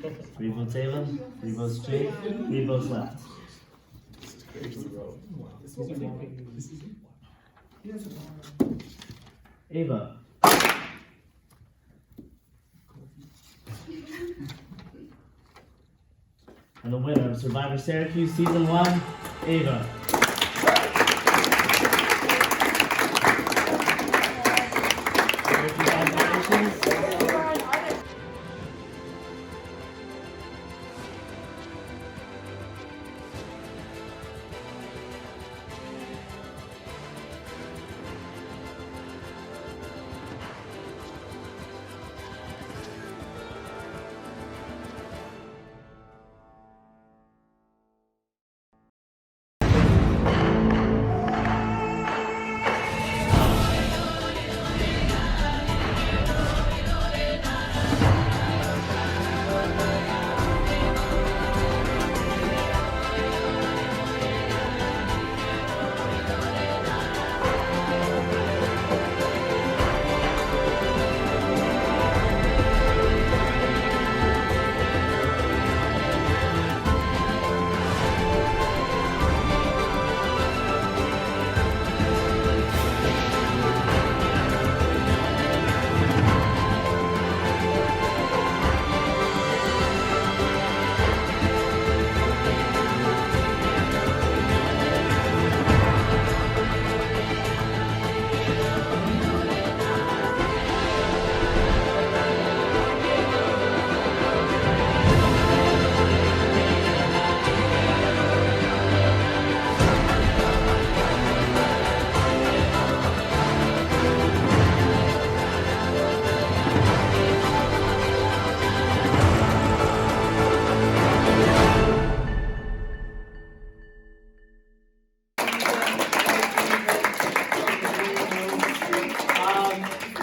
3 votes Ava, 3 votes Jake, 3 votes left. Ava. And the winner of Survivor Syracuse Season 1, Ava. Congratulations.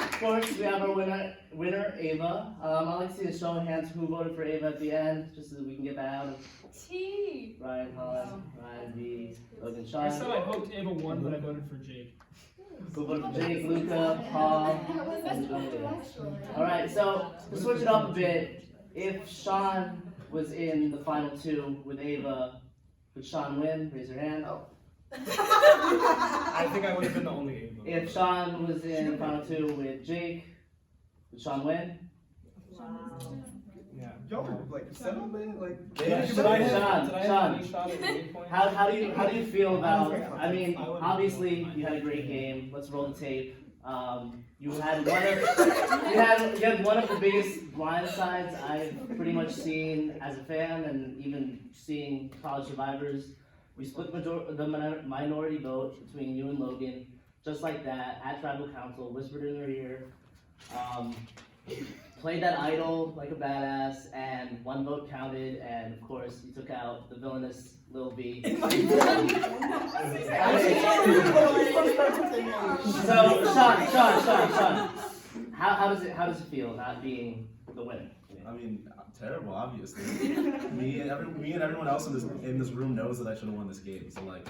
Of course, we have our winner, Ava. I'd like to see a show of hands who voted for Ava at the end, just so that we can get that out of T. Ryan, Holland, Ryan B, Logan, Sean. I said I hoped Ava won, but I voted for Jake. Who voted for Jake, Luca, Paul, and Julia. Alright, so to switch it up a bit, if Sean was in the final 2 with Ava, would Sean win? Raise your hand. I think I would have been the only Ava. If Sean was in the final 2 with Jake, would Sean win? Yeah. Y'all were like settlement, like. Yeah, Did I have Sean, any shot at any point? How do you feel about? I mean, obviously you had a great game. Let's roll the tape. You had one of the biggest blindsides I've pretty much seen as a fan, and even seeing college survivors. We split the minority vote between you and Logan, just like that, at tribal council, whispered in your ear. Played that idol like a badass, and 1 vote counted, and of course you took out the villainous Lil B. So Sean, how does it feel not being the winner? I mean, terrible, obviously. me and everyone else in this room knows that I should have won this game. So like,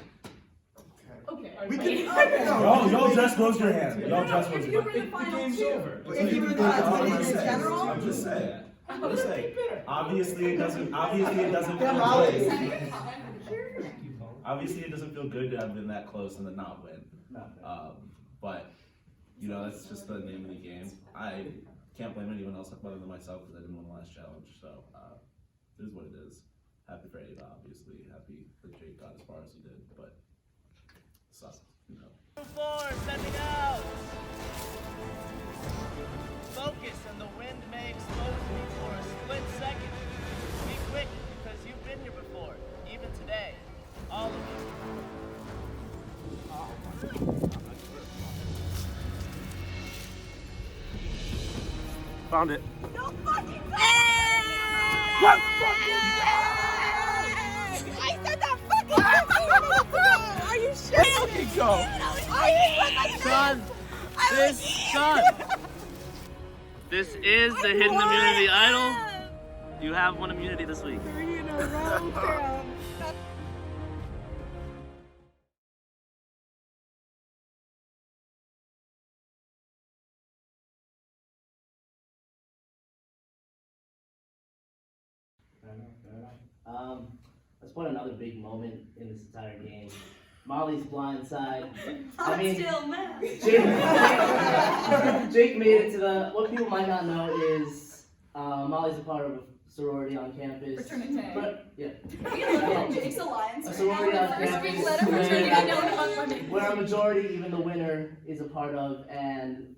Okay. we can. Y'all just raised your hand. Y'all just raised your hand. The game's over. If you were the in general? I'm just saying. Obviously it doesn't feel good. Obviously it doesn't feel good to have been that close and then not win. But you know, that's just the name of the game. I can't blame anyone else other than myself because I didn't win the last challenge. So it is what it is. Happy for Ava, obviously. Happy that Jake got as far as he did, but sucks, you know. 4, sending out. Focus, and the wind may expose me for a split second. Be quick, because you've been here before, even today. All of you. Found it. No fucking What fucking I said that fucking 15 minutes ago! Are you sure? fucking go? Sean, this is the Hidden Immunity Idol. You have 1 immunity this week. 3 in a row, girl. Fair enough. Let's put another big moment in this entire game. Molly's blind side. I mean, still mad. Jake made it to the. What people might not know is Molly's a part of a sorority on campus. Fraternity. But yeah, Jake's Alliance. a sorority on First week campus letter fraternity known among women. where a majority, even the winner, is a part of, and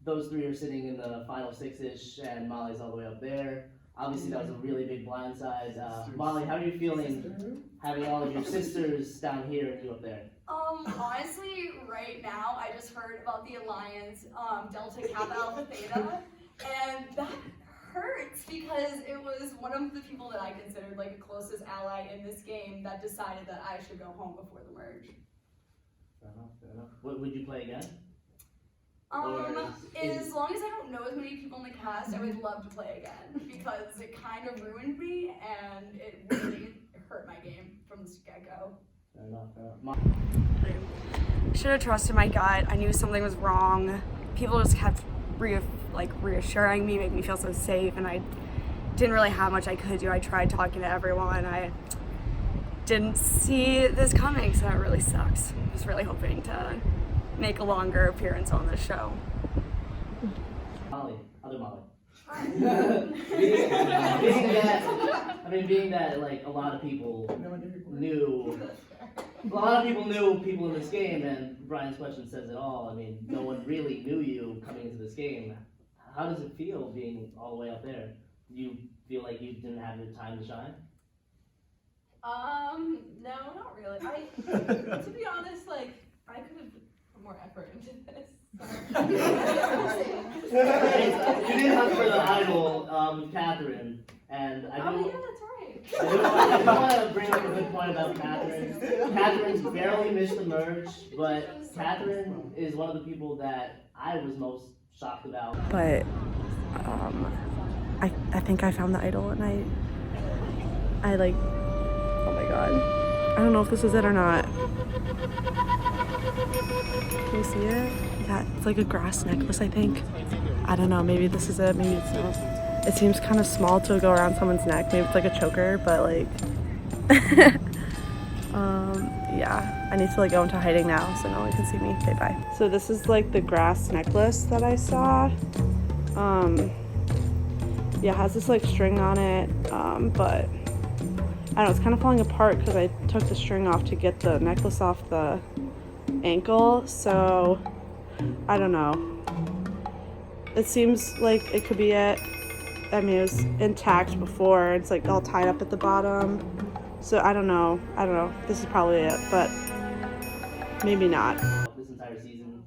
those three are sitting in the final six-ish, and Molly's all the way up there. Obviously, that was a really big blindside. Molly, how are you feeling having all of your sisters down here and you up there? Honestly, right now, I just heard about the Alliance, Delta Kappa Alpha Theta, and that hurts because it was one of the people that I considered like the closest ally in this game that decided that I should go home before the merge. Fair enough. What would you play again? As long as I don't know as many people in the cast, I would love to play again because it kind of ruined me and it really hurt my game from the get-go. Fair enough. I should have trusted my gut. I knew something was wrong. People just kept reassuring me, making me feel so safe, and I didn't really have much I could do. I tried talking to everyone. I didn't see this coming, so it really sucks. I was really hoping to make a longer appearance on this show. Molly, other Molly. being that like a lot of people knew people in this game, and Brian's question says it all. I mean, no one really knew you coming into this game. How does it feel being all the way up there? Do you feel like you didn't have your time to shine? No, not really. To be honest, like, I could have put more effort into this. You did hunt for the idol with Catherine, and I do. Oh, yeah, that's right. I do want to bring up a good point about Catherine. Catherine's barely missed the merge, but Catherine is one of the people that I was most shocked about. But I think I found the idol, and I like, oh my god, I don't know if this is it or not. Can you see it? Yeah, it's like a grass necklace, I think. I don't know, maybe this is it, maybe it's not. It seems kind of small to go around someone's neck. Maybe it's like a choker, but like, yeah, I need to like go into hiding now so no one can see me. Okay, bye. So this is like the grass necklace that I saw. Yeah, it has this like string on it, but I don't know, it's kind of falling apart because I took the string off to get the necklace off the ankle, so I don't know. It seems like it could be it. I mean, it was intact before. It's like all tied up at the bottom. So I don't know. This is probably it, but maybe not. This entire season,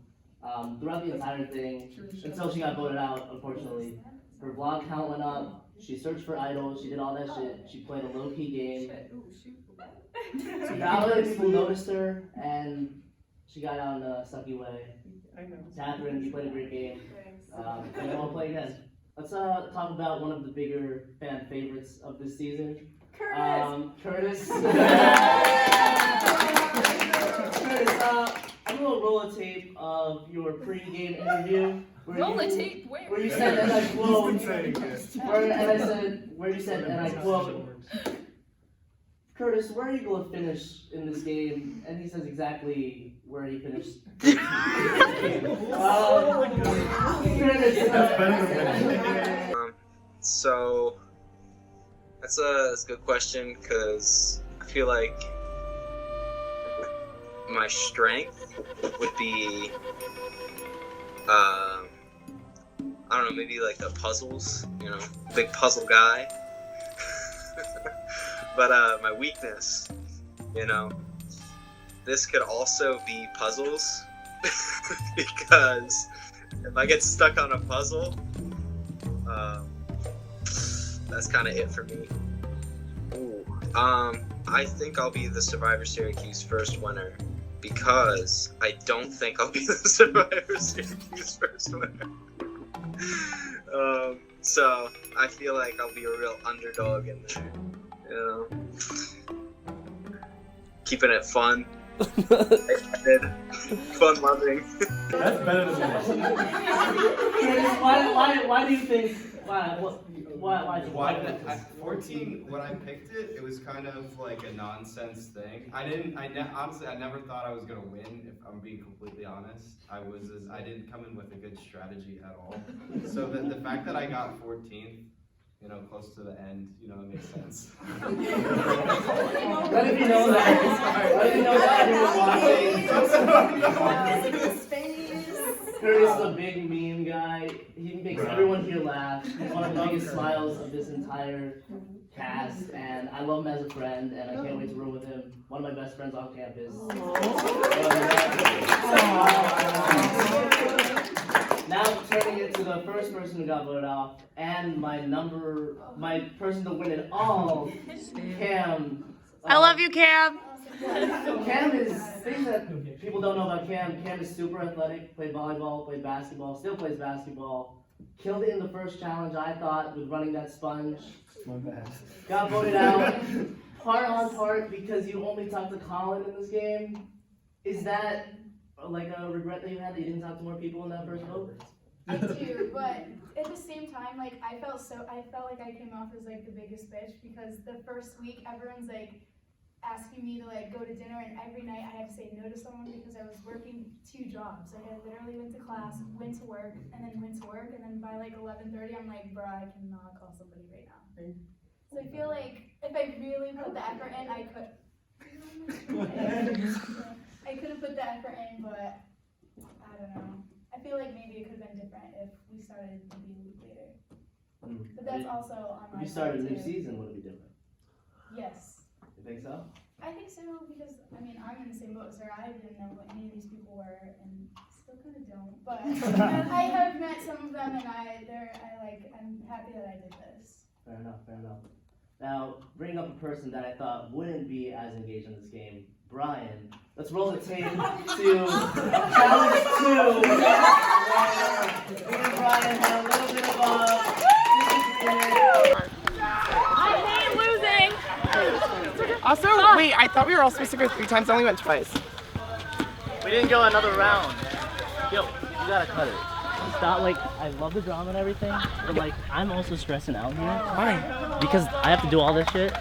throughout the entire thing, until she got voted out, unfortunately, her vlog count went up. She searched for idols. She did all that shit. She played a low-key game. Validated people noticed her, and she got out in a sucky way. Catherine, you played a great game. And you want to play again. Let's talk about one of the bigger fan favorites of this season. Curtis! Curtis. Curtis, I'm gonna roll a tape of your pre-game interview. Roll a tape? Where? Where you said, and I quote, where you said, and I quote, Curtis, where are you going to finish in this game? And he says exactly where he finished. So that's a good question because I feel like my strength would be I don't know, maybe like the puzzles, you know, big puzzle guy. But my weakness, you know, this could also be puzzles because if I get stuck on a puzzle, that's kind of it for me. Ooh. I think I'll be the Syrvivor Syracuse first winner because I don't think I'll be the Syrvivor Syracuse first winner. So I feel like I'll be a real underdog in there. You know, keeping it fun, Excited, fun loving. That's better than that. Curtis, why do you think? Why? 14, when I picked it, it was kind of like a nonsense thing. Honestly, I never thought I was gonna win, if I'm being completely honest. I didn't come in with a good strategy at all. So the fact that I got 14th, you know, close to the end, you know, it makes sense. Let me know that. Let me know that everyone watching. Curtis is a big meme guy. He makes everyone here laugh. He's one of the biggest smiles of this entire cast, and I love him as a friend, and I can't wait to room with him. One of my best friends on campus. Now turning it to the first person who got voted off, and my person to win it all, Cam. I love you, Cam. Cam is, things that people don't know about Cam. Cam is super athletic, played volleyball, played basketball, still plays basketball. Killed it in the first challenge, I thought, with running that sponge. My bad. Got voted out, part on part, because you only talked to Colin in this game. Is that like a regret that you had that you didn't talk to more people in that first vote? I do, but at the same time, like I felt like I came off as like the biggest bitch because the first week everyone's like asking me to like go to dinner, and every night I had to say no to someone because I was working 2 jobs. Like I literally went to class, went to work, and then by like 11:30 I'm like, bruh, I cannot call somebody right now. So I feel like if I really put the effort in, I could. I could have put the effort in, but I don't know. I feel like maybe it could have been different if we started maybe a week later. But that's also on my If you started a new too. season, would it be different? Yes. You think so? I think so because I mean I'm in the same boat as her. I didn't know who any of these people were, and still kind of don't. But I have met some of them, and I'm happy that I did this. Fair enough, fair enough. Now, bring up a person that I thought wouldn't be as engaged in this game, Brian. Let's roll the tape to challenge 2. Me and Brian had a little bit of I hate losing. Also, wait, I thought we were all supposed to go 3 times, I only went twice. We didn't go another round. Yo, you gotta cut it. Stop, like, I love the drama and everything, but like, I'm also stressing out here. Why? Because I have to do all this shit.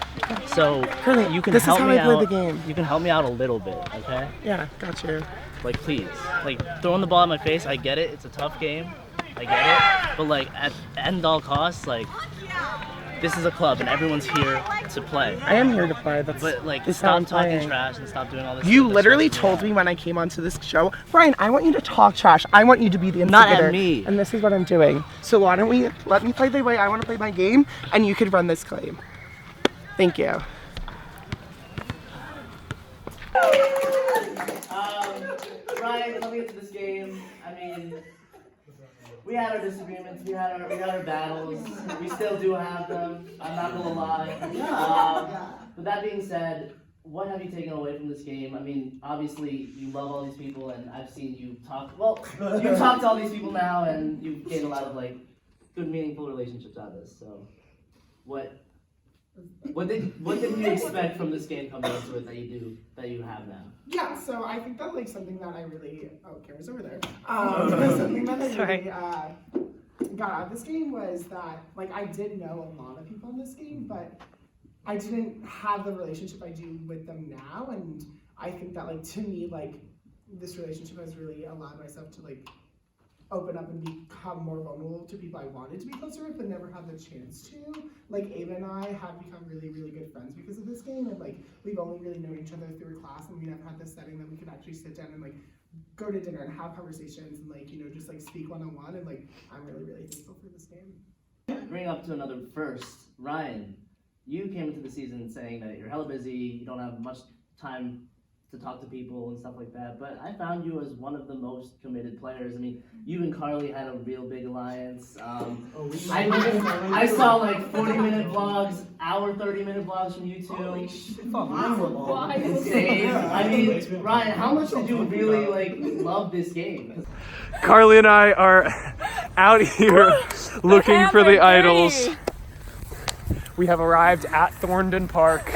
So, Curly, you can this help is how me I play out. the game. You can help me out a little bit, okay? Yeah, got you. Like, please. Like, throwing the ball at my face, I get it. It's a tough game. I get it. But like, at end all costs, like, this is a club and everyone's here to play. I am here to play. But like, this is how stop I'm talking playing. trash and stop doing all this. You shit that literally stresses me told out. me when I came onto this show, Brian, I want you to talk trash. I want you to be the instigator. Not at me. And this is what I'm doing. So why don't we let me play the way I want to play my game, and you could run this claim. Thank you. Ryan, coming into this game, I mean, we had our disagreements, we had our battles, we still do have them, I'm not gonna lie. With that being said, what have you taken away from this game? I mean, obviously, you love all these people, and I've seen you talk, you talk to all these people now, and you've gained a lot of, like, good, meaningful relationships out of this, so, what did you expect from this game coming into it that you have now? Yeah, so I think that like something that I really Kara's over there. Something that I really got out of this game was that like I did know a lot of people in this game, but I didn't have the relationship I do with them now, and I think that like to me like this relationship has really allowed myself to like open up and become more vulnerable to people I wanted to be closer with but never had the chance to. Like Ava and I have become really, really good friends because of this game, and like we've only really known each other through class, and we never had this setting that we could actually sit down and like go to dinner and have conversations and like, you know, just like speak one-on-one, and like I'm really, really thankful for this game. Bring up to another first, Ryan, you came into the season saying that you're hella busy, you don't have much time to talk to people and stuff like that, but I found you as one of the most committed players. I mean, you and Carly had a real big alliance. I saw like 40-minute vlogs, 30-minute vlogs from you two. Insane. I mean, Ryan, how much did you really like love this game? Carly and I are out here looking for the idols. We have arrived at Thorndon Park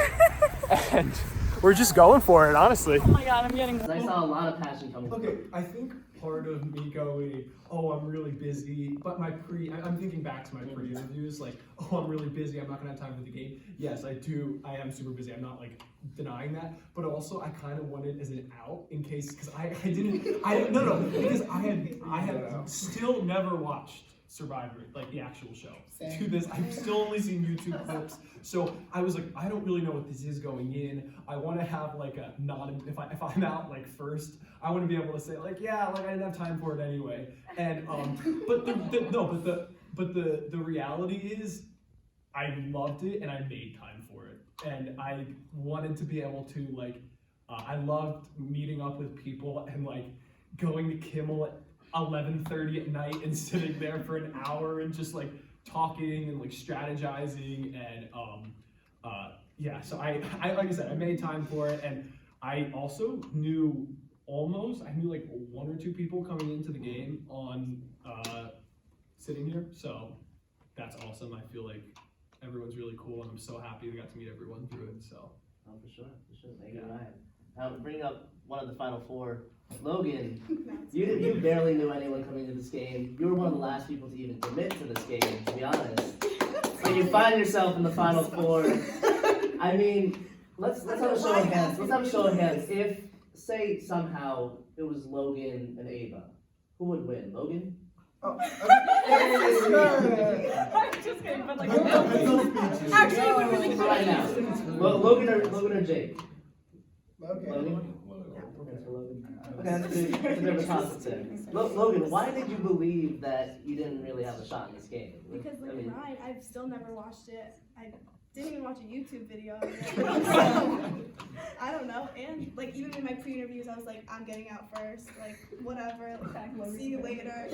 and we're just going for it, honestly. Oh my god, I'm getting. I saw a lot of passion coming. Okay, I think part of me going, oh, I'm really busy, but I'm thinking back to my pre-interviews, like, oh, I'm really busy, I'm not gonna have time for the game. Yes, I am super busy, I'm not like denying that, but also I kind of wanted as an out in case, because because I had still never watched Survivor, like the actual show. Same. To this, I've still only seen YouTube clips, so I was like, I don't really know what this is going in. I want to have like a if I'm out like first, I want to be able to say like, yeah, like I didn't have time for it anyway. And but the reality is, I loved it and I made time for it, and I wanted to be able to like, I loved meeting up with people and like going to Kimmel at 11:30 at night and sitting there for an hour and just like talking and like strategizing and so I like I said, I made time for it, and I also knew like one or two people coming into the game on sitting here, so that's awesome. I feel like everyone's really cool, and I'm so happy we got to meet everyone through it. So for sure. Thank you, Ryan. Now bring up one of the final four. Logan, you barely knew anyone coming into this game. You were one of the last people to even commit to this game, to be honest. So you find yourself in the final four. I mean, let's have a show of hands. Let's have a show of hands. If, say, somehow it was Logan and Ava, who would win? Logan? I'm just kidding, but like, actually, it would really right now. Logan or Jake? Logan. Okay, that's a bit of a toss-up there. Logan, why did you believe that you didn't really have a shot in this game? Because like Ryan, I've still never watched it. I didn't even watch a YouTube video of it. So, I don't know. And like even in my pre-interviews, I was like, I'm getting out first. Like whatever. Like, see you later.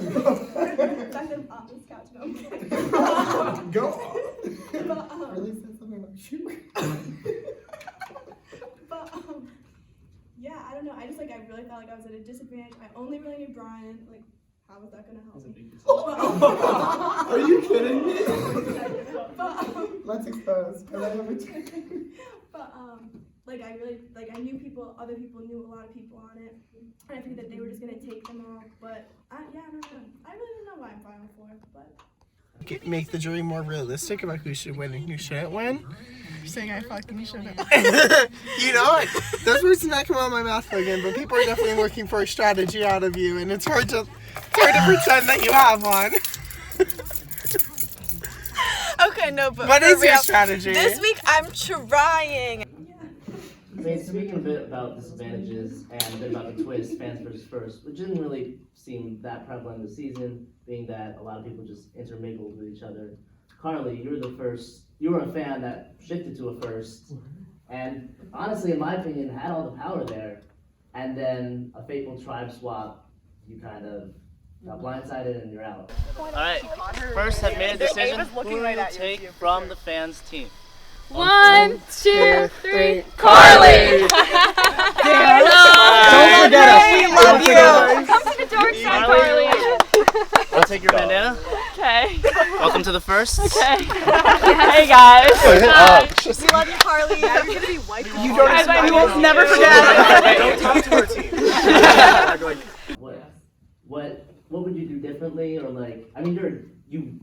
Back then on this couch. No. Go on. But, really said something about you. But yeah, I don't know. I just like I really felt like I was at a disadvantage. I only really knew Brian. Like, how was that gonna help me? Are you kidding me? But, let's expose. but like I really I knew people. Other people knew a lot of people on it, and I figured that they were just gonna take them all. But I don't know. I really don't know why I'm final four, but. Make the jury more realistic about who should win and who shouldn't win. You're saying I fucking shouldn't. You know what? Those words did not come out of my mouth again, but people are definitely looking for a strategy out of you, and it's hard to pretend that you have one. okay, no, but what is your strategy? This week I'm trying. I mean, speaking a bit about disadvantages and a bit about the twist, fans versus first, which didn't really seem that prevalent this season, being that a lot of people just intermingled with each other. Carly, you were a fan that shifted to a first, and honestly, in my opinion, had all the power there, and then a fateful tribe swap, you kind of got blindsided and you're out. Alright, first have made a decision. Who will you take from the fans' team? 1, 2, 3, Carly! Don't forget us. We love you. Come to the dark side, Carly. I'll take your bandana. Okay. Welcome to the first. Okay. Hey guys. Hi. We love you, Carly. Now you're gonna be white. You will never forget. Don't talk to our team. What would you do differently, or like? I mean, you're in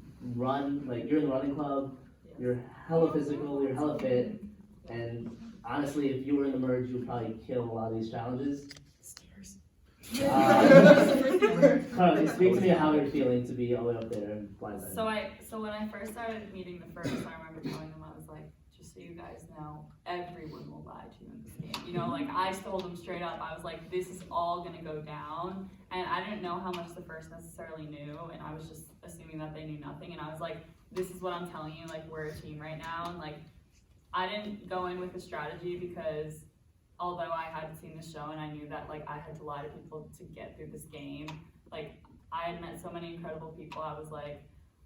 the running club. You're hella physical. You're hella fit, and honestly, if you were in the merge, you would probably kill a lot of these challenges. Carly, speak to me how you're feeling to be all the way up there and blindsided. So when I first started meeting the first, I remember telling them, I was like, just so you guys know, everyone will lie to you in this game. You know, like I told them straight up, I was like, this is all gonna go down. And I didn't know how much the first necessarily knew, and I was just assuming that they knew nothing. And I was like, this is what I'm telling you, like we're a team right now. And like, I didn't go in with a strategy because although I had seen the show and I knew that like I had to lie to people to get through this game, like I had met so many incredible people. I was like,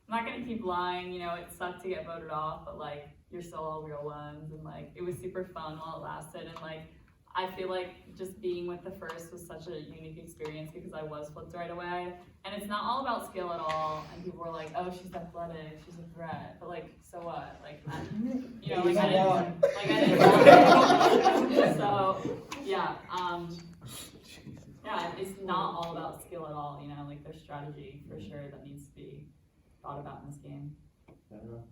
I'm not gonna keep lying, you know, it sucked to get voted off, but like you're still all real ones, and like it was super fun while it lasted, and like I feel like just being with the first was such a unique experience because I was flipped right away. And it's not all about skill at all. And people were like, oh, she's athletic, she's a threat. But like, so what? Like, I didn't. So, yeah. Yeah, it's not all about skill at all, you know, like there's strategy for sure that needs to be thought about in this game. Fair enough.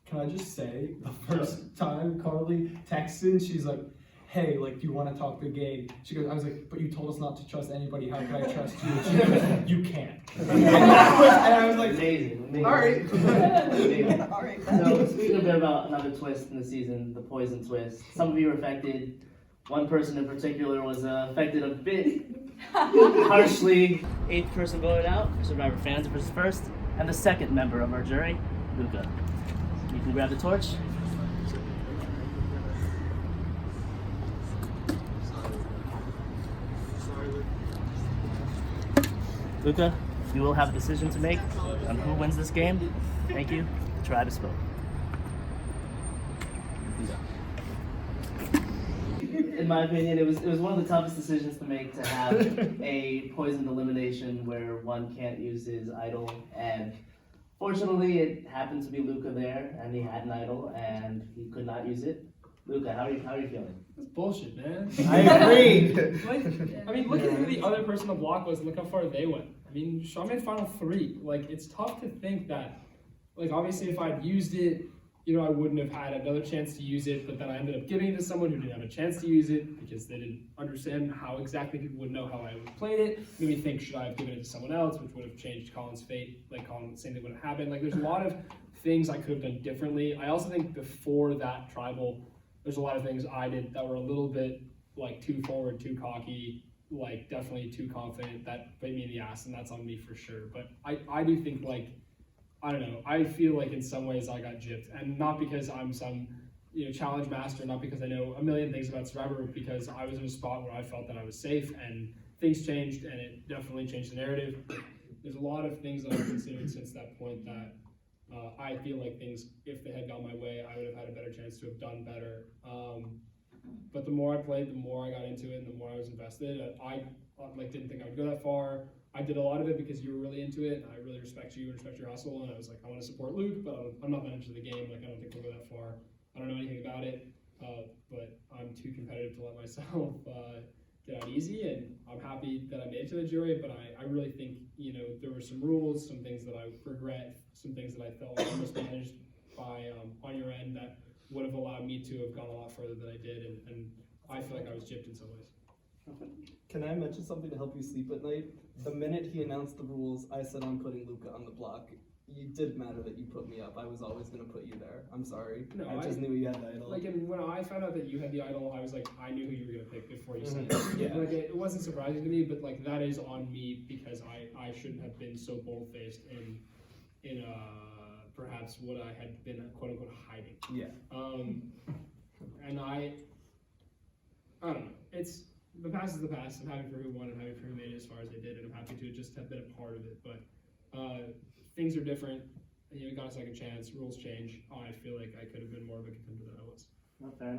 Can I just say, the first time Carly texted, she's like, hey, like, do you want to talk the game? She goes, I was like, but you told us not to trust anybody, how can I trust you? And she goes, you can't. And I was like, amazing. all right. Amazing. All right. So speaking a bit about another twist in the season, the poison twist. Some of you were affected. One person in particular was affected a bit harshly. 8th person voted out for Survivor fans versus first, and the second member of our jury, Luca. You can grab the torch. Luca, you will have a decision to make on who wins this game. Thank you. The tribe is spoken. In my opinion, it was one of the toughest decisions to make, to have a poisoned elimination where one can't use his idol, and fortunately it happened to be Luca there, and he had an idol and he could not use it. Luca, how are you feeling? That's bullshit, man. I agree. Like, I mean, look at who the other person on the block was and look how far they went. I mean, Sean made final 3. Like, it's tough to think that, like, obviously if I'd used it, you know, I wouldn't have had another chance to use it, but then I ended up giving it to someone who didn't have a chance to use it because they didn't understand how exactly people would know how I would have played it. Made me think, should I have given it to someone else, which would have changed Colin's fate, like Colin, same thing would have happened. Like, there's a lot of things I could have done differently. I also think before that tribal, there's a lot of things I did that were a little bit like too forward, too cocky, like definitely too confident. That bit me in the ass, and that's on me for sure. But I do think, like, I don't know, I feel like in some ways I got gypped, and not because I'm some, you know, challenge master, not because I know a million things about Survivor, but because I was in a spot where I felt that I was safe, and things changed, and it definitely changed the narrative. There's a lot of things that I've considered since that point that I feel like things, if they had gone my way, I would have had a better chance to have done better. But the more I played, the more I got into it, and the more I was invested. I didn't think I would go that far. I did a lot of it because you were really into it, and I really respect you and respect your hustle, and I was like, I want to support Luke, but I'm not that into the game. Like, I don't think we'll go that far. I don't know anything about it, but I'm too competitive to let myself get out easy, and I'm happy that I made it to the jury, but I really think, you know, there were some rules, some things that I regret, some things that I felt like mismanaged by on your end that would have allowed me to have gone a lot further than I did, and I feel like I was gypped in some ways. Can I mention something to help you sleep at night? The minute he announced the rules, I said I'm putting Luca on the block. It didn't matter that you put me up. I was always going to put you there. I'm sorry. No, I just knew you had the idol. Like, and when I found out that you had the idol, I was like, I knew who you were going to pick before you said it. Yeah. Like, it wasn't surprising to me, but like that is on me because I shouldn't have been so bold-faced in perhaps what I had been quote unquote hiding. Yeah. And I don't know. It's the past is the past. I'm happy for who won and happy for who made it as far as they did, and I'm happy to just have been a part of it. But things are different. You know, got a second chance. Rules change. I feel like I could have been more of a contender than I was. No, fair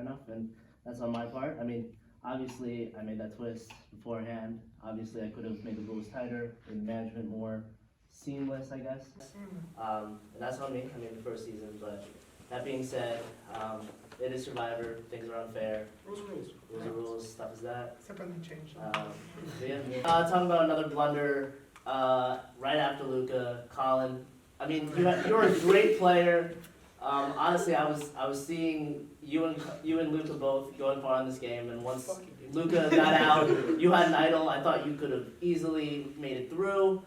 enough, and that's on my part. I mean, obviously, I made that twist beforehand. Obviously, I could have made the rules tighter, made management more seamless, I guess. And that's on me. I mean, the first season, but that being said, it is Survivor. Things are unfair. Rules. Rules are rules. Stuff is that. Except when they change. Talking about another blunder. Right after Luca, Colin. I mean, you're a great player. Honestly, I was seeing you and Luca both going far in this game, and once Luca got out, you had an idol. I thought you could have easily made it through.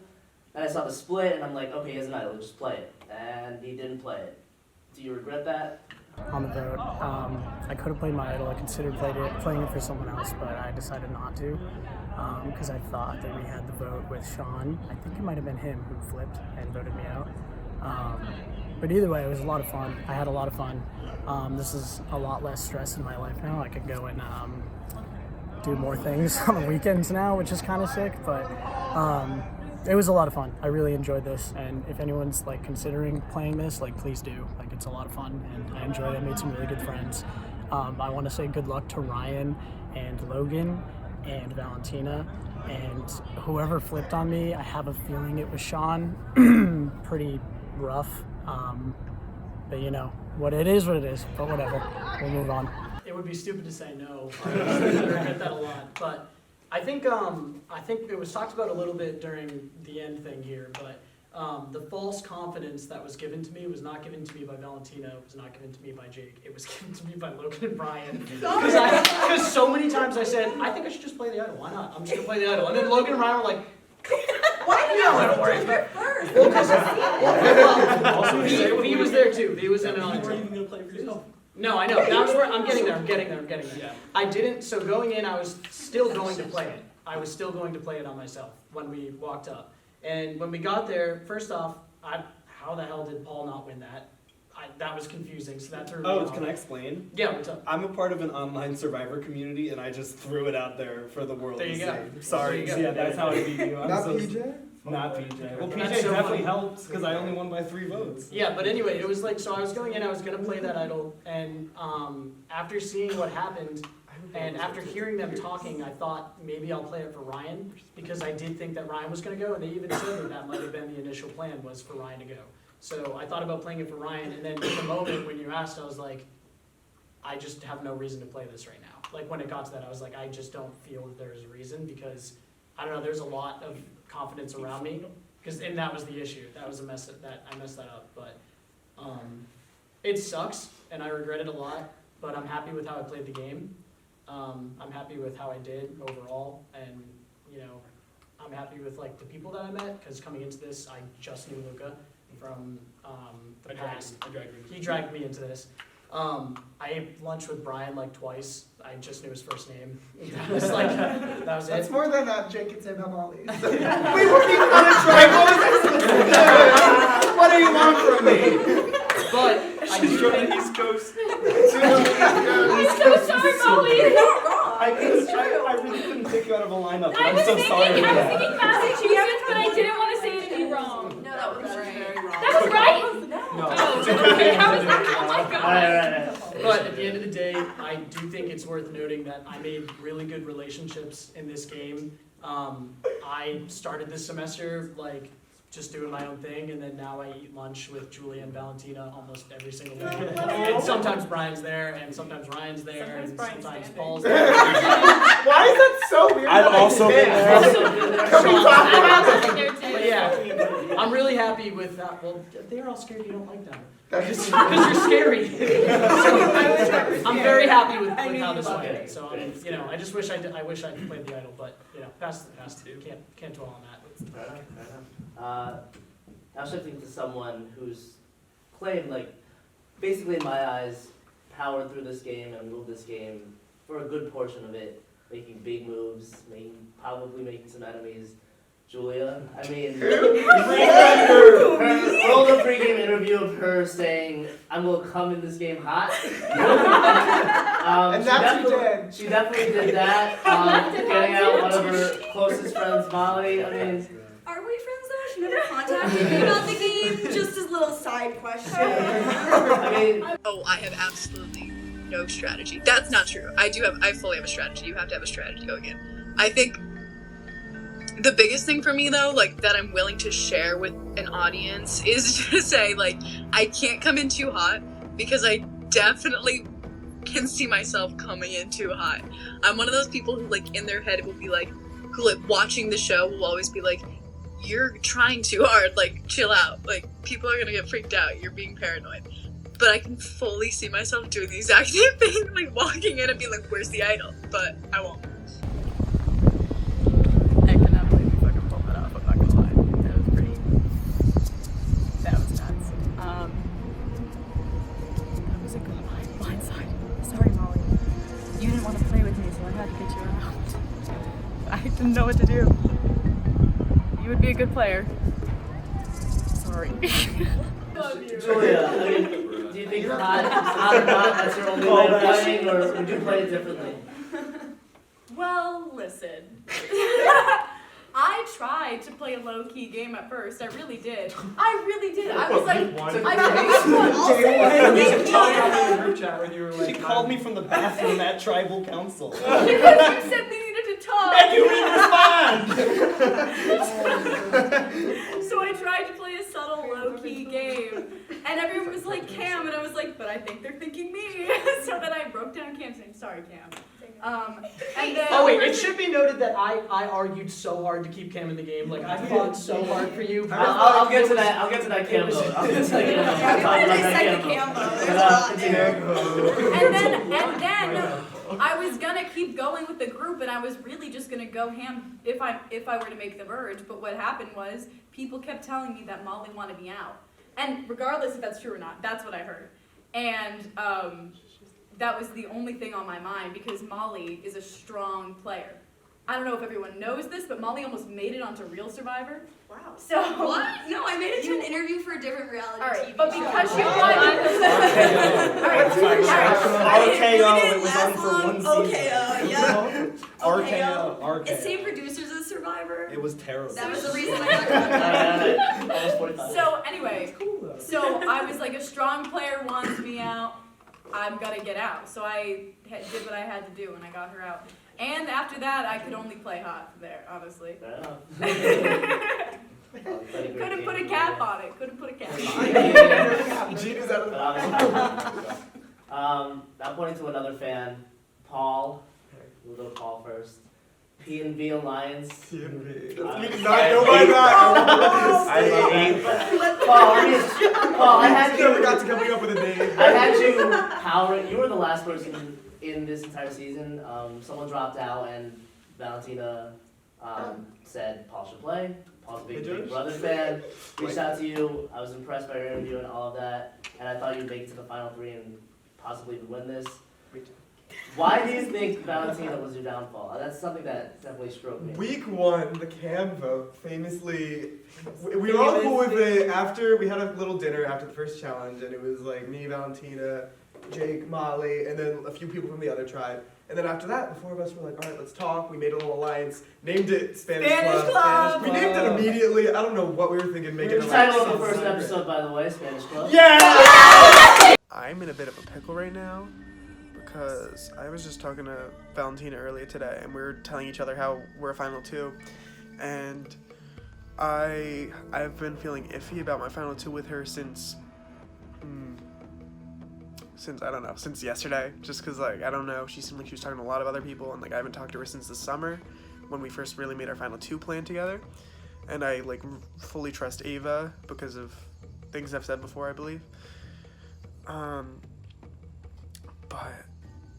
Then I saw the split, and I'm like, okay, he has an idol, just play it. And he didn't play it. Do you regret that? On the vote, I could have played my idol. I considered playing it for someone else, but I decided not to because I thought that we had the vote with Sean. I think it might have been him who flipped and voted me out. But either way, it was a lot of fun. I had a lot of fun. This is a lot less stress in my life now. I could go and do more things on the weekends now, which is kind of sick, but it was a lot of fun. I really enjoyed this, and if anyone's like considering playing this, like please do. Like it's a lot of fun, and I enjoyed it. I made some really good friends, I want to say good luck to Ryan and Logan and Valentina and whoever flipped on me. I have a feeling it was Sean. Pretty rough. But you know, what it is, but whatever. We'll move on. It would be stupid to say no. I regret that a lot. But I think it was talked about a little bit during the end thing here, but the false confidence that was given to me was not given to me by Valentina, it was not given to me by Jake, it was given to me by Logan and Brian. Because so many times I said, I think I should just play the idol, why not? I'm just gonna play the idol. And then Logan and Brian were like, Why do you don't worry. V was there too, V was in on it too. even gonna play for yourself. No, I know. That's where I'm getting there. Yeah. I didn't. So going in, I was still going to play it. I was still going to play it on myself when we walked up. And when we got there, first off, how the hell did Paul not win that? That was confusing. So that threw me off. Can I explain? Yeah, what's up? I'm a part of an online Survivor community, and I just threw it out there for the world to see. Sorry. There you go. Yeah, that's how I beat you. I'm Not so PJ? Not PJ. Well, PJ That's so definitely funny. helped because I only won by 3 votes. Yeah, but anyway, it was like, so I was going in, I was going to play that idol, and after seeing what happened, and after hearing them talking, I thought maybe I'll play it for Ryan, because I did think that Ryan was going to go, and they even said that might have been the initial plan, was for Ryan to go. So I thought about playing it for Ryan, and then in the moment when you asked, I was like, I just have no reason to play this right now. Like when it got to that, I was like, I just don't feel that there's a reason, because, I don't know, there's a lot of confidence around me, and that was the issue. That was a mess that I messed that up, but it sucks, and I regret it a lot, but I'm happy with how I played the game. I'm happy with how I did overall, and you know, I'm happy with like the people that I met, because coming into this, I just knew Luca from the past. He dragged me into this. I ate lunch with Brian like twice. I just knew his first name. That was like, that was That's it. more than Jake and Sam have Molly. We weren't even on a track. What do you want from me? But I do from the East Coast. I'm so sorry, Molly. You're not wrong. I really couldn't take you out of a lineup. I'm so sorry. I was thinking Massachusetts, but I didn't want to say anything wrong. No, that was right. That was right? No. Oh, okay, how was that? Oh my god. Alright. But at the end of the day, I do think it's worth noting that I made really good relationships in this game. I started this semester like just doing my own thing, and then now I eat lunch with Julia and Valentina almost every single day. And sometimes Brian's there, and sometimes Ryan's there, and sometimes Paul's there. Why is that so weird? I've also been there. Can we talk about it? But yeah, I'm really happy with that. Well, they're all scared you don't like them. Because you're scary. So I'm very happy with how this went. So you know, I just wish I could play the idol, but you know, past the past. Can't dwell on that. Fair enough. Now shifting to someone who's played, like, basically in my eyes, powered through this game and ruled this game for a good portion of it, making big moves, probably making some enemies. Julia, I mean, rolled a pregame interview of her saying, "I'm gonna come in this game hot." And that's what you did. She definitely did that. Getting out one of her closest friends, Molly. I mean, Are we friends though? She never contacted me about the game. Just as little side question. I mean, Oh, I have absolutely no strategy. That's not true. I fully have a strategy. You have to have a strategy going in. I think the biggest thing for me though, like that I'm willing to share with an audience is to say like, I can't come in too hot because I definitely can see myself coming in too hot. I'm one of those people who like in their head will be like, who like watching the show will always be like, you're trying too hard, like chill out. Like people are gonna get freaked out, you're being paranoid. But I can fully see myself doing the exact same thing, like walking in and being like, where's the idol? But I won't. I cannot believe we fucking pulled that off, I'm not gonna lie. That was nuts. That was a good blindside. Sorry, Molly. You didn't want to play with me, so I had to get you out. I didn't know what to do. You would be a good player. Sorry. Julia, I mean, do you think hot or not, that's your only way of playing, or would you play it differently? Well, listen. I tried to play a low-key game at first. I really did. I was like, She called me from the bathroom at tribal council. Because you said we needed to talk. And you didn't respond. So I tried to play a subtle low-key game, and everyone was like Cam, and I was like, but I think they're thinking me. So then I broke down Cam's name. Sorry, Cam. And then Oh wait, it should be noted that I argued so hard to keep Cam in the game. Like I fought so hard for you. I'll get to that. I'll get to that Cam though. I'll get to that Cam though. And then I was gonna keep going with the group, and I was really just gonna go ham if I were to make the merge. But what happened was people kept telling me that Molly wanted me out, and regardless if that's true or not, that's what I heard. And that was the only thing on my mind because Molly is a strong player. I don't know if everyone knows this, but Molly almost made it onto Real Survivor. Wow. So what? No, I made it to an interview for a different reality TV but show. because you won, RKO, it was on for one season. RKO, yeah. RKO. It's same producers as Survivor. It was terrible. That was the reason I got So anyway, so I was like, a strong player wants me out. I'm gonna get out. So I did what I had to do, and I got her out. And after that, I could only play hot there, honestly. Couldn't put a cap on it. Gina's out of the I'm pointing to another fan, Paul. We'll go Paul first. P&V Alliance. P&V. Paul, I had you. We got to coming up with a name. I had you power. You were the last person in this entire season. Someone dropped out, and Valentina said Paul should play. Paul's a big Brother fan. Reached out to you. I was impressed by your interview and all of that, and I thought you'd make it to the final three and possibly win this. Why do you think Valentina was your downfall? That's something that definitely struck me. Week 1, the Cam vote, famously, we were all cool with it after, we had a little dinner after the first challenge, and it was like me, Valentina, Jake, Molly, and then a few people from the other tribe. And then after that, the 4 of us were like, all right, let's talk. We made a little alliance, named it Spanish Club. We named it immediately. I don't know what we were thinking. Make it the title of the first episode, by the way, Spanish Club. Yeah! I'm in a bit of a pickle right now. Because I was just talking to Valentina earlier today, and we were telling each other how we're a final 2, and I've been feeling iffy about my final 2 with her since I don't know, since yesterday, just because like I don't know, she seemed like she was talking to a lot of other people, and like I haven't talked to her since the summer when we first really made our final 2 plan together, and I like fully trust Ava because of things I've said before, I believe.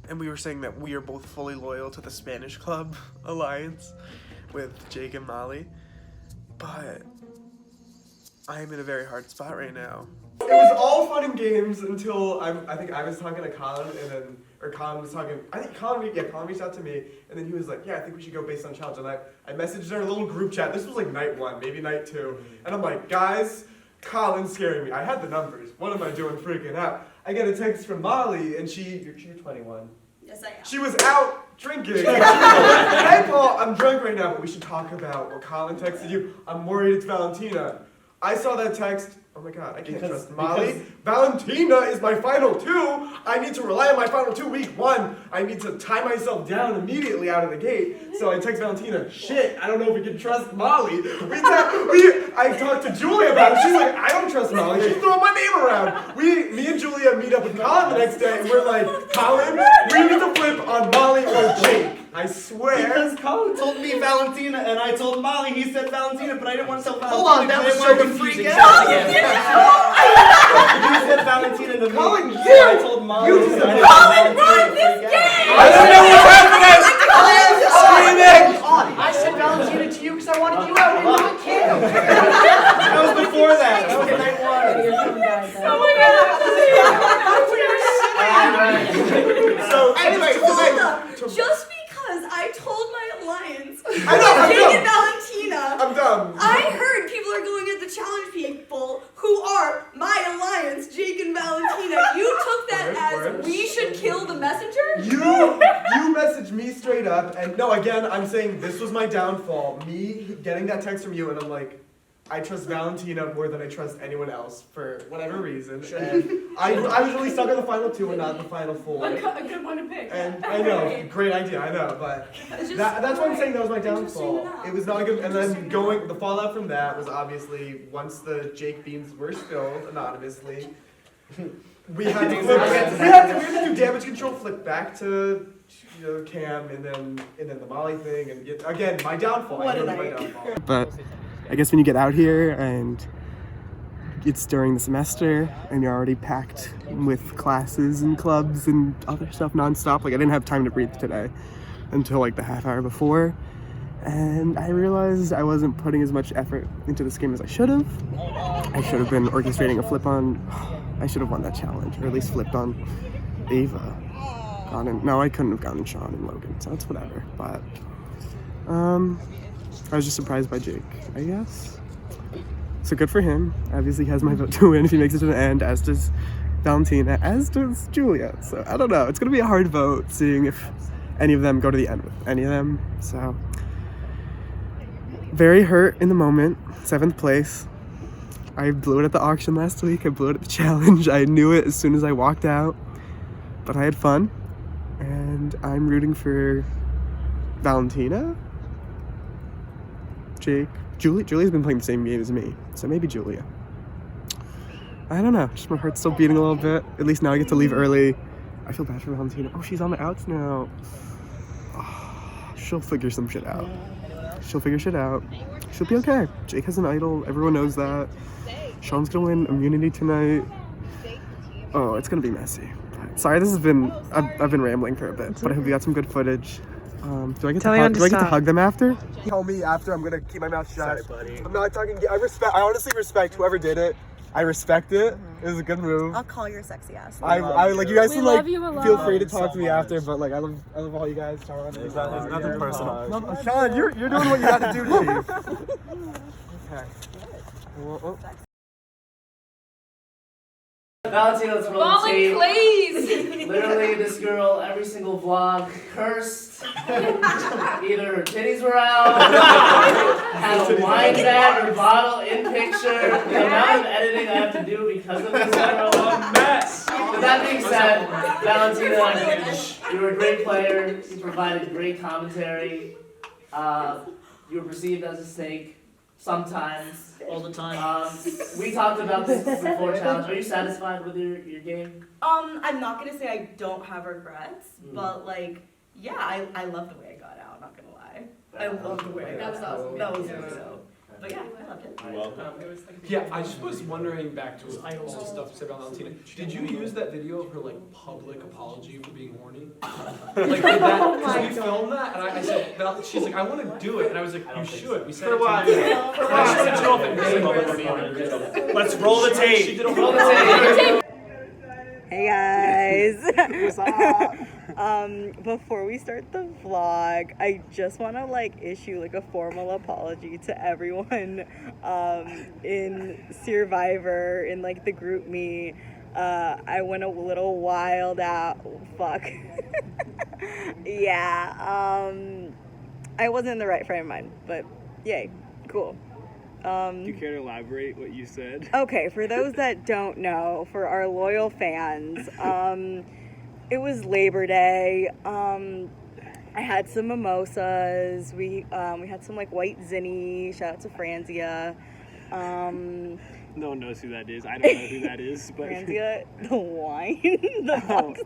And we were saying that we are both fully loyal to the Spanish Club alliance with Jake and Molly, but I am in a very hard spot right now. It was all fun and games until I think I was talking to Colin, or Colin was talking, I think Colin reached out to me, and then he was like, yeah, I think we should go based on challenge, and I messaged our little group chat. This was like night 1, maybe night 2, and I'm like, guys, Colin's scaring me. I had the numbers. What am I doing freaking out? I get a text from Molly, and you're 21. Yes, I am. She was out drinking. She was like, hey, Paul, I'm drunk right now, but we should talk about what Colin texted you. I'm worried it's Valentina. I saw that text. Oh my God, I can't trust Molly. Valentina is my final 2. I need to rely on my final 2 week 1. I need to tie myself down immediately out of the gate. So I text Valentina, shit, I don't know if we can trust Molly. I talked to Julia about it. She's like, I don't trust Molly. She's throwing my name around. Me and Julia meet up with Colin the next day, and we're like, Colin, we need to flip on Molly or Jake. I swear. Because Colin told me Valentina, and I told Molly he said Valentina, but I didn't want to tell Valentina. Hold on, that was so confusing. You said Valentina to me. Colin, so I told Molly. Colin, run this game! I don't know what's happening! Screaming! I said Valentina to you because I wanted you out and not Cam. That was before that. That was night 1. Oh my God! So anyway, Just because I told my alliance, I know, I'm Jake dumb. and Valentina, I'm dumb. I heard people are going at the challenge people who are my alliance, Jake and Valentina. You took that as we should kill the messenger? You messaged me straight up, and no, again, I'm saying this was my downfall. Me getting that text from you, and I'm like, I trust Valentina more than I trust anyone else for whatever reason. And I was really stuck on the final 2 and not the final 4. A good one to pick. And I know, great idea, I know, but that's why I'm saying that was my downfall. It was not good, and then the fallout from that was obviously once the Jake beans were spilled anonymously, we had to do damage control, flip back to Cam, and then the Molly thing, and again, my downfall. What a my night. downfall. But I guess when you get out here and it's during the semester and you're already packed with classes and clubs and other stuff nonstop, like I didn't have time to breathe today until like the half hour before, and I realized I wasn't putting as much effort into this game as I should have. I should have been orchestrating a flip on. I should have won that challenge, or at least flipped on Ava. No, I couldn't have gotten Sean and Logan, so that's whatever. But I was just surprised by Jake, I guess. So good for him. Obviously he has my vote to win if he makes it to the end, as does Valentina, as does Julia. So I don't know. It's going to be a hard vote, seeing if any of them go to the end with any of them. So very hurt in the moment. 7th place. I blew it at the auction last week. I blew it at the challenge. I knew it as soon as I walked out. But I had fun. And I'm rooting for Valentina, Jake, Julia's been playing the same game as me, so maybe Julia. I don't know, just my heart's still beating a little bit. At least now I get to leave early. I feel bad for Valentina. Oh, she's on the outs now. Oh, she'll figure some shit out. She'll figure shit out. She'll be okay. Jake has an idol, everyone knows that. Sean's gonna win immunity tonight. Oh, it's gonna be messy. Sorry, this has been, I've been rambling for a bit, but I hope you got some good footage. Do I get to hug them after? Tell me after. I'm gonna keep my mouth shut. Sorry, buddy. I'm not talking. I honestly respect whoever did it. I respect it. It was a good move. I'll call your sexy ass. I like you guys can like feel free to talk to me after, but like I love all you guys. Sean, There's nothing personal. No, Sean, you're doing what you got to do, Chief. Okay. Well, Valentina, let's roll the tape. Literally, this girl, every single vlog, cursed. Either her titties were out, had a wine bag or bottle in picture. The amount of editing I have to do because of this girl, a mess. With that being said, Valentina, you were a great player. You provided great commentary. You were perceived as a snake sometimes. All the time. We talked about this before challenge. Are you satisfied with your game? I'm not gonna say I don't have regrets, but like, yeah, I love the way I got out, not gonna lie. I love the way I got out. That was really so. But yeah, I loved it. You're welcome. Yeah, I just was wondering, back to all the stuff said about Valentina, did you use that video of her like public apology for being horny? Like did that, because we filmed that, and I said, she's like, I want to do it, and I was like, you should. We said it to you. Let's roll the tape. She did a roll the tape. Hey guys. Before we start the vlog, I just want to like issue like a formal apology to everyone in Syrvivor, in like the group me. I went a little wild out. Fuck. Yeah. I wasn't in the right frame of mind, but yay, cool. Do you care to elaborate what you said? Okay, for those that don't know, for our loyal fans, it was Labor Day. I had some mimosas. We had some like white zinni. Shout out to Franzia. No one knows who that is. I don't know who that is, but Franzia, the wine, the boxed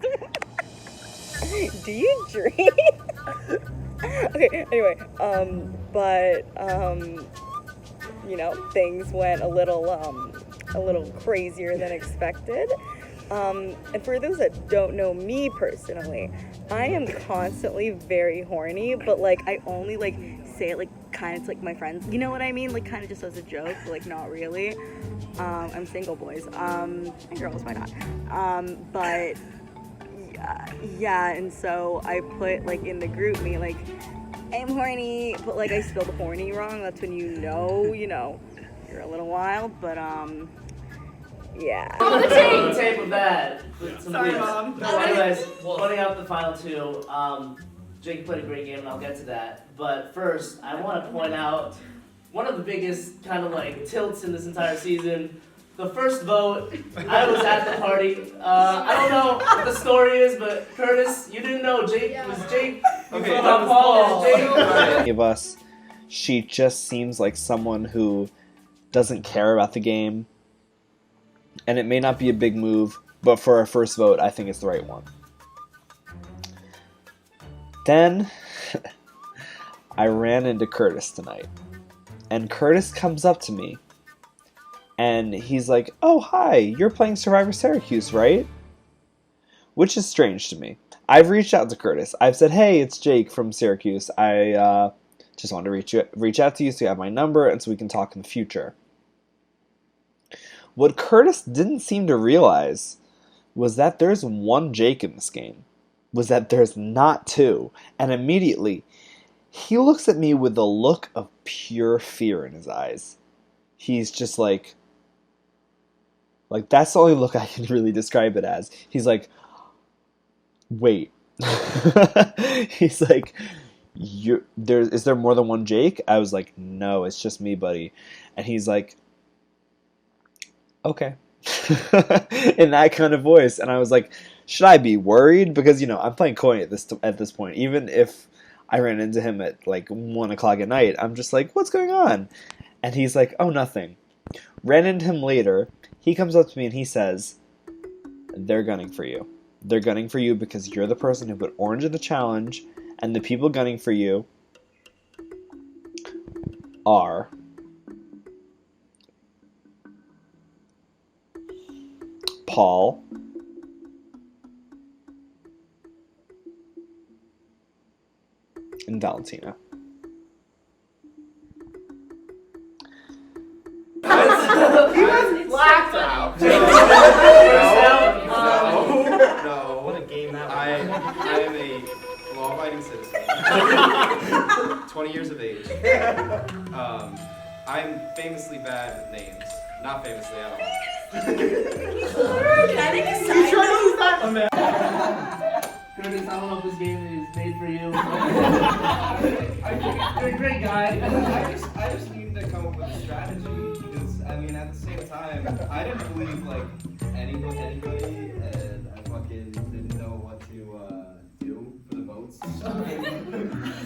wine. Do you drink? Okay. Anyway, you know, things went a little crazier than expected. And for those that don't know me personally, I am constantly very horny, but like I only like say it like kind of to like my friends, you know what I mean? Like kind of just as a joke, but like not really. I'm single, boys. And girls, why not? But yeah, and so I put like in the group me like, I'm horny, but like I spelled horny wrong. That's when you know, you're a little wild, but Yeah. Roll the tape of that. Sorry, Mom. Anyways, pointing out the final two, Jake played a great game, and I'll get to that. But first, I want to point out one of the biggest kind of like tilts in this entire season. The first vote, I was at the party. I don't know what the story is, but Curtis, you didn't know Jake was Jake. Okay, that was Paul. Jake. Of us, she just seems like someone who doesn't care about the game. And it may not be a big move, but for our first vote, I think it's the right one. Then, I ran into Curtis tonight. And Curtis comes up to me. And he's like, oh, hi, you're playing Syrvivor Syracuse, right? Which is strange to me. I've reached out to Curtis. I've said, hey, it's Jake from Syracuse. I just wanted to reach out to you so you have my number and so we can talk in the future. What Curtis didn't seem to realize was that there's one Jake in this game. Was that there's not two. And immediately, he looks at me with a look of pure fear in his eyes. He's just like that's the only look I can really describe it as. He's like, wait. He's like, is there more than one Jake? I was like, no, it's just me, buddy. And he's like, okay. In that kind of voice. And I was like, should I be worried? Because, I'm playing coy at this point. Even if I ran into him at like 1 o'clock at night, I'm just like, what's going on? And he's like, oh, nothing. Ran into him later. He comes up to me and he says, they're gunning for you. They're gunning for you because you're the person who put orange in the challenge, and the people gunning for you are Paul, and Valentina. He was blacked out. No. What a game that was. I am a law-abiding citizen. 20 years of age. I'm famously bad with names. Not famously at all. He's getting excited. Curtis, I don't know if this game is made for you. You're a great guy. I just needed to come up with a strategy because at the same time, I didn't believe anybody, and I fucking didn't know what to do for the votes.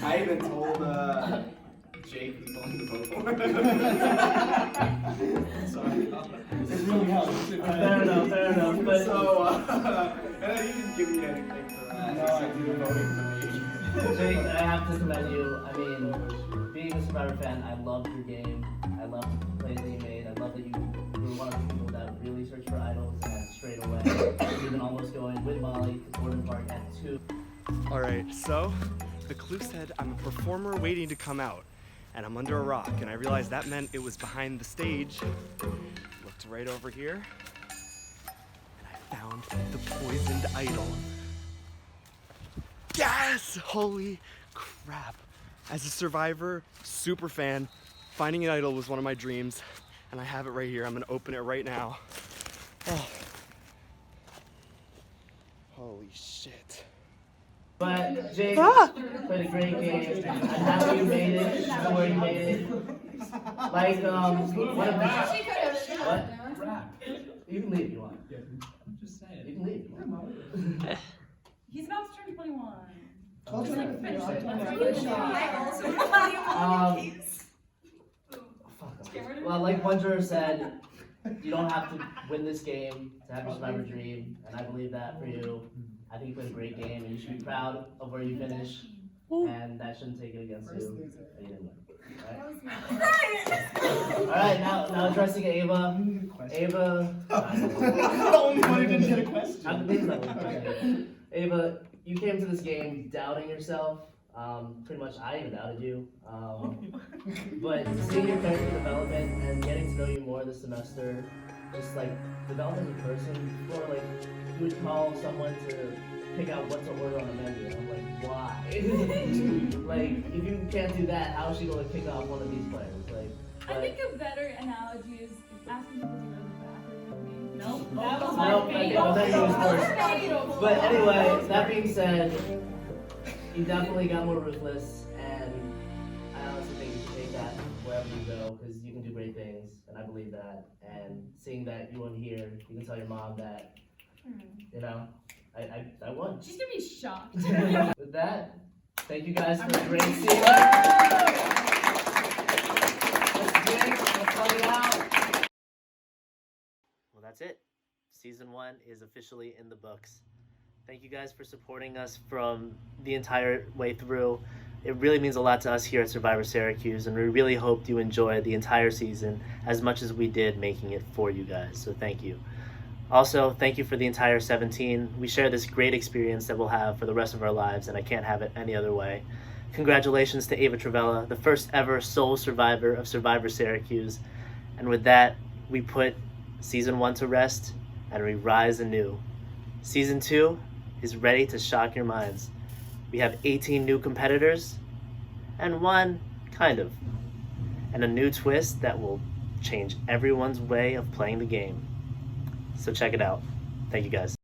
I even told Jake who's going to vote for. Sorry. It really helps. Fair enough. But And he didn't give me anything for that. No, I didn't voting for me. Jake, I have to commend you. Being a Survivor fan, I loved your game. I loved the plays that you made. I love that you were one of the people that really searched for idols and straight away. Even almost going with Molly to Gordon Park at 2. Alright, so the clue said I'm a performer waiting to come out. And I'm under a rock, and I realized that meant it was behind the stage. Looked right over here, and I found the poisoned idol. Yes! Holy crap. As a Survivor super fan, finding an idol was one of my dreams, and I have it right here. I'm gonna open it right now. Oh. Holy shit. But Jake played a great game. I'm happy you made it. I'm where you made it. Like, one of the... What? You can leave if you want. I'm just saying. You can leave if you want. He's about to turn 21. I also well, like one juror said, you don't have to win this game to have your Survivor dream, and I believe that for you. I think you played a great game, and you should be proud of where you finished, and that shouldn't take it against you. You didn't win. All right, now addressing Ava. Ava. The only one who didn't get a question. Ava, you came to this game doubting yourself. Pretty much, I even doubted you. But seeing your character development and getting to know you more this semester, just like developing as a person, before like you would call someone to pick out what to order on the menu. I'm like, why? Like, if you can't do that, how is she going to pick off one of these players? Like, I think a better analogy is asking people to go to the bathroom with me. Nope, I thought you was first. But anyway, that being said, you definitely got more ruthless, and I honestly think you should take that wherever you go, because you can do great things, and I believe that. And seeing that you won here, you can tell your mom that, you know, I won. She's gonna be shocked. With that, thank you guys for a great season. Let's drink, let's plug it out. Well, that's it. Season 1 is officially in the books. Thank you guys for supporting us from the entire way through. It really means a lot to us here at Syrvivor Syracuse, and we really hoped you enjoyed the entire season as much as we did making it for you guys, so thank you. Also, thank you for the entire 17. We share this great experience that we'll have for the rest of our lives, and I can't have it any other way. Congratulations to Ava Travella, the first ever sole survivor of Syrvivor Syracuse. And with that, we put Season 1 to rest, and we rise anew. Season 2 is ready to shock your minds. We have 18 new competitors, and one, kind of, and a new twist that will change everyone's way of playing the game. So check it out. Thank you guys.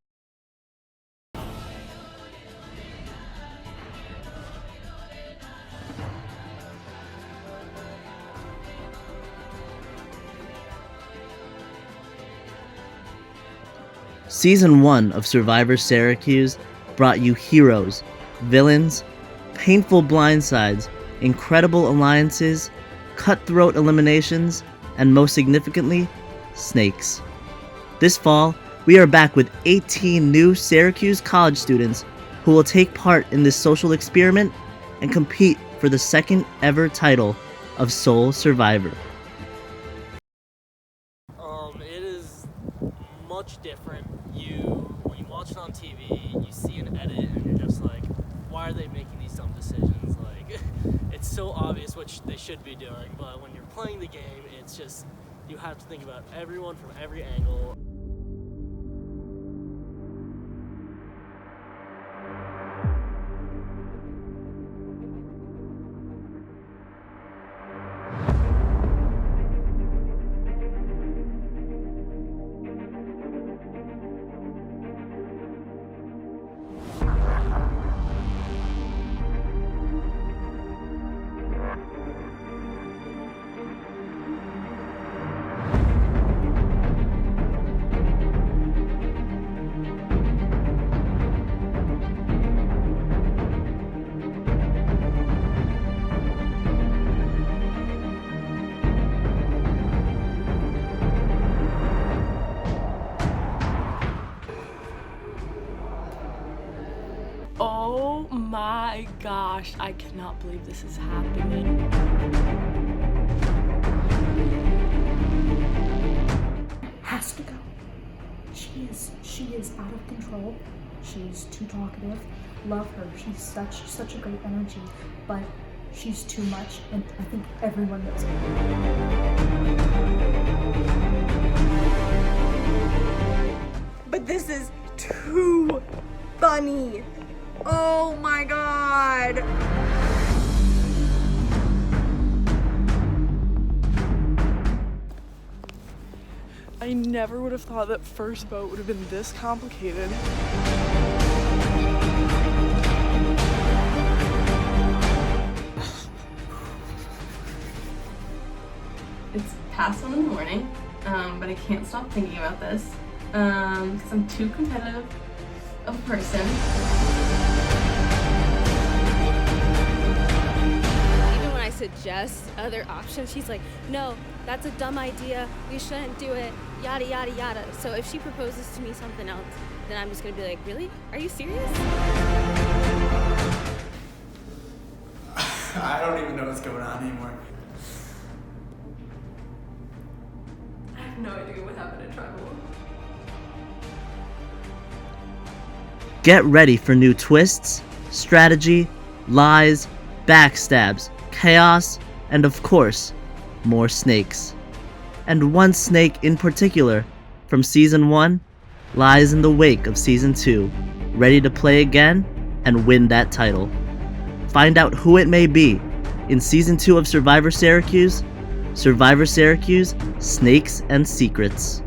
Season 1 of Syrvivor Syracuse brought you heroes, villains, painful blindsides, incredible alliances, cutthroat eliminations, and most significantly, snakes. This fall, we are back with 18 new Syracuse college students who will take part in this social experiment and compete for the second ever title of Sole Survivor. It is much different. When you watch it on TV, you see an edit and you're just like, why are they making these dumb decisions? Like, it's so obvious what they should be doing, but when you're playing the game, it's just, you have to think about everyone from every angle. Oh my gosh, I cannot believe this is happening. Has to go. She is out of control. She's too talkative. Love her. She's such a great energy, but she's too much, and I think everyone knows it. But this is too funny. Oh my god. I never would have thought that first vote would have been this complicated. It's past 1 in the morning, but I can't stop thinking about this because I'm too competitive of a person. Even when I suggest other options, she's like, no, that's a dumb idea, we shouldn't do it, yada yada yada. So if she proposes to me something else, then I'm just gonna be like, really? Are you serious? I don't even know what's going on anymore. I have no idea what happened at Tribal. Get ready for new twists, strategy, lies, backstabs, chaos, and of course, more snakes. And one snake in particular, from Season 1, lies in the wake of Season 2, ready to play again and win that title. Find out who it may be in Season 2 of Syrvivor Syracuse, Snakes and Secrets.